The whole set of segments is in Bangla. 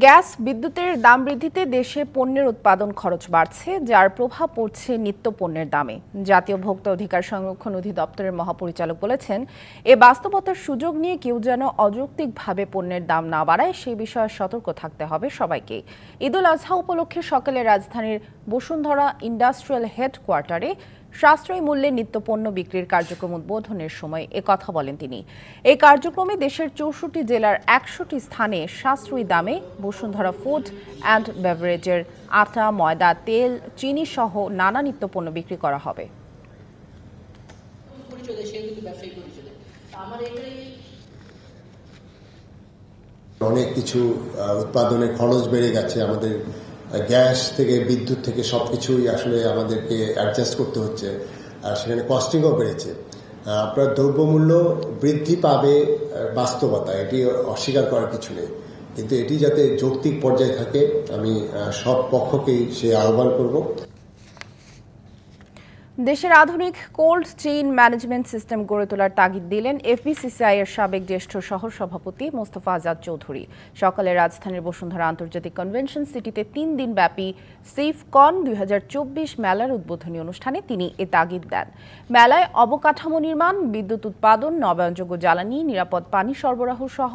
গ্যাস বিদ্যুতের দাম বৃদ্ধিতে দেশে পণ্যের উৎপাদন খরচ বাড়ছে, যার প্রভাব পড়ছে নিত্য পণ্যের দামে। জাতীয় ভোক্তা অধিকার সংরক্ষণ অধিদপ্তরের মহাপরিচালক বলেছেন, এ বাস্তবতার সুযোগ নিয়ে কেউ যেন অযৌক্তিকভাবে পণ্যের দাম না বাড়ায় সে বিষয়ে সতর্ক থাকতে হবে সবাইকে। ঈদুল আজহা উপলক্ষে সকালে রাজধানীর বসুন্ধরা ইন্ডাস্ট্রিয়াল হেডকোয়ার্টারে সাশ্রয়ী মূল্যে নিত্যপণ্য বিক্রির কার্যক্রম উদ্বোধনের সময় কথা বলেন তিনি। এই কার্যক্রমে দেশের ৬৪ জেলার ১০০টি স্থানে সাশ্রয়ী দামে বসুন্ধরা ফুড অ্যান্ড বেভারেজের আটা, ময়দা, তেল, চিনি সহ নানা নিত্যপণ্য বিক্রি করা হবে। অনেক কিছু উৎপাদনের খরচ বেড়ে গেছে, আমাদের গ্যাস থেকে বিদ্যুৎ থেকে সবকিছুই আসলে আমাদেরকে অ্যাডজাস্ট করতে হচ্ছে, আর সেখানে কস্টিংও বেড়েছে। আপনার দ্রব্যমূল্য বৃদ্ধি পাবে বাস্তবতা, এটি অস্বীকার করার কিছু নেই, কিন্তু এটি যাতে যৌক্তিক পর্যায়ে থাকে আমি সব পক্ষকেই সে আহ্বান করব। দেশের আধুনিক কোল্ড চেইন ম্যানেজমেন্ট সিস্টেম গড়ে তোলার তাগিদ দিলেন এফবিসিসিআই এর সাবেক জ্যেষ্ঠ সহসভাপতি মোস্তফা আজাদ চৌধুরী। সকালে রাজধানীর বসুন্ধরা আন্তর্জাতিক কনভেনশন সিটিতে ৩ দিনব্যাপী সেফকন ২০২৪ মেলার উদ্বোধনী অনুষ্ঠানে তিনি এ তাগিদ দেন। মেলায় অবকাঠামো নির্মাণ, বিদ্যুৎ উৎপাদন, নবায়নযোগ্য জ্বালানি, নিরাপদ পানি সরবরাহ সহ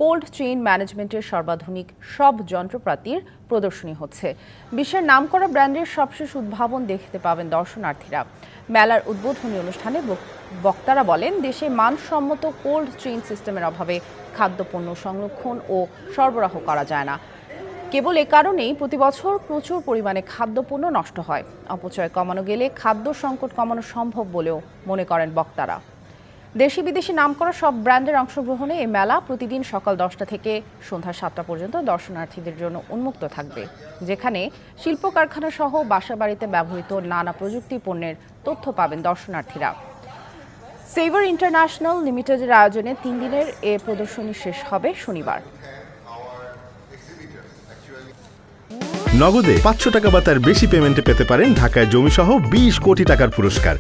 কোল্ড চেইন ম্যানেজমেন্টের সর্বাধুনিক সব যন্ত্রপাতির প্রদর্শনী হচ্ছে। বিশ্বের নামকরা ব্র্যান্ডের সবশেষ উদ্ভাবন দেখতে পাবেন দর্শনার্থীরা। মেলার উদ্বোধনী অনুষ্ঠানে বক্তারা বলেন, দেশে মানসম্মত কোল্ড চেইন সিস্টেমের অভাবে খাদ্যপণ্য সংরক্ষণ ও সরবরাহ করা যায় না। কেবল এ কারণেই প্রতি বছর প্রচুর পরিমাণে খাদ্যপণ্য নষ্ট হয়। অপচয় কমানো গেলে খাদ্য সংকট কমানো সম্ভব বলেও মনে করেন বক্তারা। দেশি বিদেশি নামকরা সব ব্র্যান্ডের অংশগ্রহণে এই মেলা প্রতিদিন সকাল 10টা থেকে সন্ধ্যা 7টা পর্যন্ত দর্শনার্থীদের জন্য উন্মুক্ত থাকবে, যেখানে শিল্প কারখানা সহ বাসাবাড়িতে ব্যবহৃত নানা প্রযুক্তি পণ্যের তথ্য পাবেন দর্শনার্থীরা। সেভার ইন্টারন্যাশনাল লিমিটেডের আয়োজনে 3 দিনের এ প্রদর্শনী শেষ হবে শনিবার। নগদে 500 টাকা বা তার বেশি পেমেন্টে পেতে পারেন ঢাকায় জমিসহ 20 কোটি টাকার পুরস্কার।